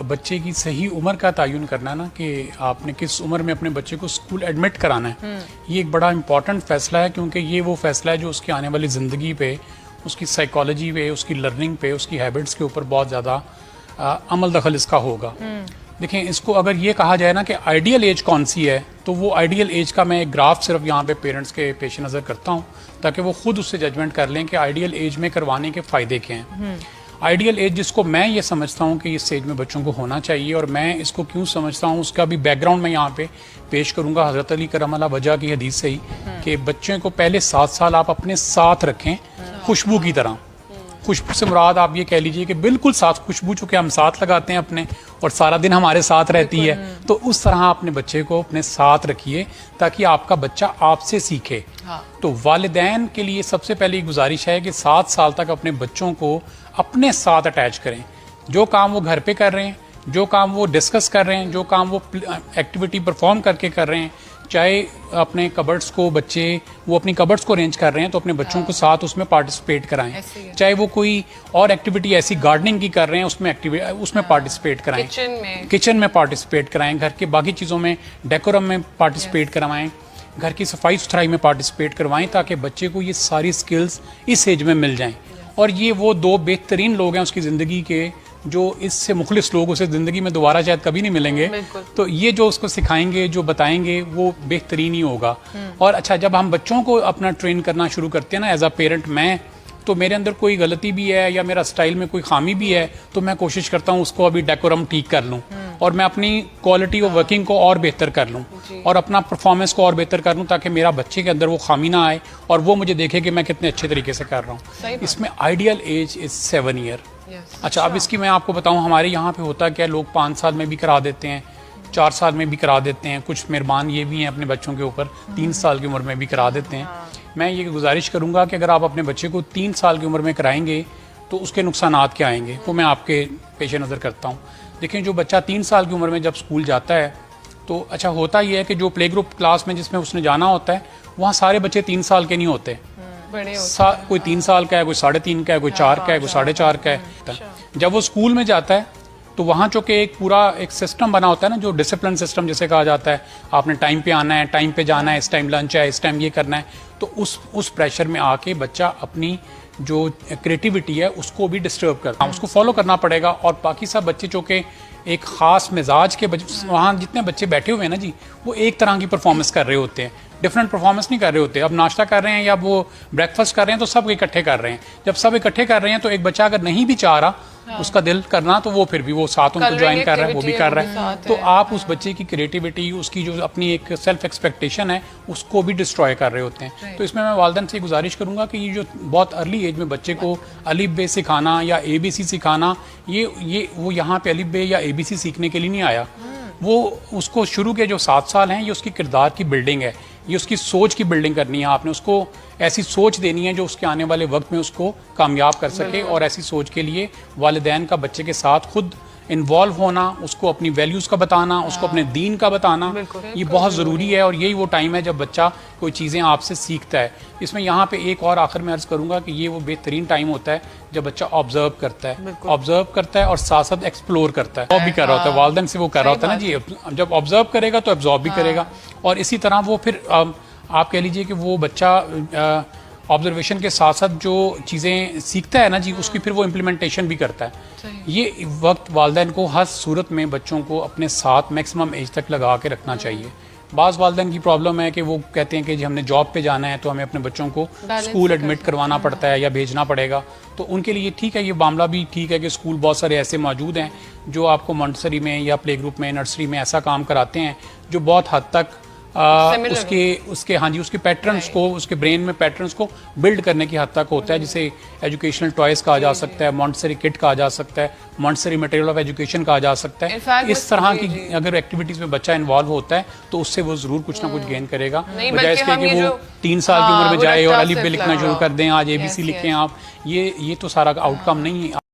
بچے کی صحیح عمر کا تعین کرنا نا کہ آپ نے کس عمر میں اپنے بچے کو اسکول ایڈمٹ کرانا ہے، یہ ایک بڑا امپورٹنٹ فیصلہ ہے، کیونکہ یہ وہ فیصلہ ہے جو اس کی آنے والی زندگی پہ، اس کی سائیکالوجی پہ، اس کی لرننگ پہ، اس کی ہیبٹس کے اوپر بہت زیادہ عمل دخل اس کا ہوگا۔ دیکھیں، اس کو اگر یہ کہا جائے نا کہ آئیڈیل ایج کون سی ہے، تو وہ آئیڈیل ایج کا میں ایک گراف صرف یہاں پہ پیرنٹس کے پیش نظر کرتا ہوں تاکہ وہ خود اس سے ججمنٹ کر لیں کہ آئیڈیل ایج میں کروانے کے فائدے کیا ہیں۔ آئیڈیل ایج جس کو میں یہ سمجھتا ہوں کہ اس ایج میں بچوں کو ہونا چاہیے، اور میں اس کو کیوں سمجھتا ہوں اس کا بھی بیک گراؤنڈ میں یہاں پہ پیش کروں گا حضرت علی کرم اللہ وجہ کی حدیث سے ہی، کہ بچوں کو پہلے 7 سال آپ اپنے ساتھ رکھیں خوشبو کی طرح۔ خوشبو سے مراد آپ یہ کہہ لیجئے کہ بالکل ساتھ خوشبو، چونکہ ہم ساتھ لگاتے ہیں اپنے اور سارا دن ہمارے ساتھ رہتی ہے، تو اس طرح اپنے بچے کو اپنے ساتھ رکھیے تاکہ آپ کا بچہ آپ سے سیکھے۔ تو والدین کے لیے سب سے پہلی گزارش ہے کہ 7 سال تک اپنے بچوں کو اپنے ساتھ اٹیچ کریں۔ جو کام وہ گھر پہ کر رہے ہیں، جو کام وہ ڈسکس کر رہے ہیں، جو کام وہ ایکٹیویٹی پرفارم کر کے کر رہے ہیں، چاہے اپنے کبرڈس کو وہ اپنی کبرڈس کو ارینج کر رہے ہیں تو اپنے بچوں کو ساتھ اس میں پارٹیسپیٹ کرائیں، چاہے وہ کوئی اور ایکٹیویٹی ایسی گارڈننگ کی کر رہے ہیں اس میں پارٹیسپیٹ کرائیں، کچن میں پارٹیسپیٹ کرائیں، گھر کے باقی چیزوں میں ڈیکورم میں پارٹیسپیٹ کروائیں، گھر کی صفائی ستھرائی میں پارٹیسپیٹ کروائیں، تاکہ بچے کو یہ ساری سکلز اس ایج میں مل جائیں۔ اور یہ وہ 2 بہترین لوگ ہیں اس کی زندگی کے، جو اس سے مخلص لوگ اسے زندگی میں دوبارہ شاید کبھی نہیں ملیں گے، تو یہ جو اس کو سکھائیں گے، جو بتائیں گے، وہ بہترین ہی ہوگا۔ اور اچھا، جب ہم بچوں کو اپنا ٹرین کرنا شروع کرتے ہیں نا ایز اے پیرنٹ، تو میرے اندر کوئی غلطی بھی ہے یا میرا سٹائل میں کوئی خامی بھی ہے تو میں کوشش کرتا ہوں اس کو ابھی ڈیکورم ٹھیک کر لوں، اور میں اپنی کوالٹی آف ورکنگ کو اور بہتر کر لوں، اور اپنا پرفارمنس کو اور بہتر کر لوں، تاکہ میرا بچے کے اندر وہ خامی نہ آئے اور وہ مجھے دیکھے کہ میں کتنے اچھے طریقے سے کر رہا ہوں۔ اس میں آئیڈیل ایج از 7 ایئر۔ اچھا، اب اس کی میں آپ کو بتاؤں ہمارے یہاں پہ ہوتا کیا، لوگ 5 سال میں بھی کرا دیتے ہیں، 4 سال میں بھی کرا دیتے ہیں، کچھ مہربان یہ بھی ہیں اپنے بچوں کے اوپر 3 سال کی عمر میں بھی کرا دیتے ہیں۔ میں یہ گزارش کروں گا کہ اگر آپ اپنے بچے کو 3 سال کی عمر میں کرائیں گے تو اس کے نقصانات کیا آئیں گے، وہ میں آپ کے پیش نظر کرتا ہوں۔ دیکھیں، جو بچہ 3 سال کی عمر میں جب اسکول جاتا ہے تو اچھا ہوتا یہ ہے کہ جو پلے گروپ کلاس میں جس میں اس نے جانا ہوتا ہے، وہاں سارے بچے 3 سال کے نہیں ہوتے، کوئی 3 سال کا ہے، کوئی 3.5 کا ہے، کوئی 4 کا ہے، کوئی 4.5 کا ہے۔ جب وہ اسکول میں جاتا ہے تو وہاں چونکہ ایک پورا ایک سسٹم بنا ہوتا ہے نا، جو ڈسپلن سسٹم جسے کہا جاتا ہے، آپ نے ٹائم پہ آنا ہے، ٹائم پہ جانا ہے، اس ٹائم لنچ ہے، اس ٹائم یہ کرنا ہے، تو اس پریشر میں آ کے بچہ اپنی جو کریٹیوٹی ہے اس کو بھی ڈسٹرب کرتا ہے، اس کو فالو کرنا پڑے گا۔ اور باقی سب بچے چونکہ ایک خاص مزاج کے وہاں جتنے بچے بیٹھے ہوئے ہیں نا جی، وہ ایک طرح کی پرفارمنس کر رہے ہوتے ہیں، ڈفرینٹ پرفارمنس نہیں کر رہے ہوتے۔ اب ناشتہ کر رہے ہیں یا وہ بریک فاسٹ کر رہے ہیں تو سب اکٹھے کر رہے ہیں، جب سب اکٹھے کر رہے ہیں تو ایک بچہ اگر نہیں بھی چاہ رہا اس کا دل کرنا تو وہ پھر بھی وہ ساتھ ان کو جوائن کر رہا ہے، وہ بھی کر رہا ہے، تو آپ اس بچے کی کریٹیوٹی، اس کی جو اپنی ایک سیلف ایکسپیکٹیشن ہے اس کو بھی ڈسٹروائے کر رہے ہوتے ہیں۔ تو اس میں والدین سے گزارش کروں گا کہ یہ جو بہت ارلی ایج میں بچے کو الف بے سکھانا یا ABC سکھانا، یہ وہ یہاں پہ الف بے یا ABC سیکھنے کے لیے نہیں آیا، وہ اس کو شروع کے جو 7 سال ہیں یہ اس کی کردار کی بلڈنگ ہے، یہ اس کی سوچ کی بلڈنگ کرنی ہے۔ آپ نے اس کو ایسی سوچ دینی ہے جو اس کے آنے والے وقت میں اس کو کامیاب کر سکے، اور ایسی سوچ کے لیے والدین کا بچے کے ساتھ خود انوالو ہونا، اس کو اپنی ویلیوز کا بتانا، اس کو اپنے دین کا بتانا، یہ بہت ضروری ہے، اور یہی وہ ٹائم ہے جب بچہ کوئی چیزیں آپ سے سیکھتا ہے۔ اس میں یہاں پہ ایک اور آخر میں عرض کروں گا کہ یہ وہ بہترین ٹائم ہوتا ہے جب بچہ آبزرو کرتا ہے اور ساتھ ساتھ ایکسپلور کرتا ہے، بھی کر رہا ہوتا ہے، والدین سے وہ کر رہا ہوتا ہے نا جی، جب آبزرو کرے گا تو ایبزارب بھی کرے گا، اور اسی طرح وہ پھر آپ کہہ لیجئے کہ وہ بچہ آبزرویشن کے ساتھ ساتھ جو چیزیں سیکھتا ہے نا جی، اس کی پھر وہ امپلیمنٹیشن بھی کرتا ہے۔ یہ وقت والدین کو ہر صورت میں بچوں کو اپنے ساتھ میکسیمم ایج تک لگا کے رکھنا چاہیے۔ بعض والدین کی پرابلم ہے کہ وہ کہتے ہیں کہ جی ہم نے جاب پہ جانا ہے تو ہمیں اپنے بچوں کو اسکول ایڈمٹ کروانا پڑتا ہے یا بھیجنا پڑے گا، تو ان کے لیے ٹھیک ہے، یہ معاملہ بھی ٹھیک ہے کہ اسکول بہت سارے ایسے موجود ہیں جو آپ کو مونٹسری میں یا پلے گروپ میں، نرسری میں ایسا کام کراتے ہیں جو بہت حد تک اس کے پیٹرنس کو، اس کے برین میں پیٹرنس کو بلڈ کرنے کی حد تک ہوتا ہے، جسے ایجوکیشنل ٹوائز کہا جا سکتا ہے، مونٹسری کٹ کہا جا سکتا ہے، مونٹسری مٹیریل آف ایجوکیشن کہا جا سکتا ہے۔ اس طرح کی اگر ایکٹیویٹیز میں بچہ انوالو ہوتا ہے تو اس سے وہ ضرور کچھ نہ کچھ گین کرے گا، بجائے اس کے کہ وہ 3 سال کی عمر میں جائے اور الف بے لکھنا شروع کر دیں، آج ABC لکھیں آپ، یہ تو سارا آؤٹ کم نہیں ہے۔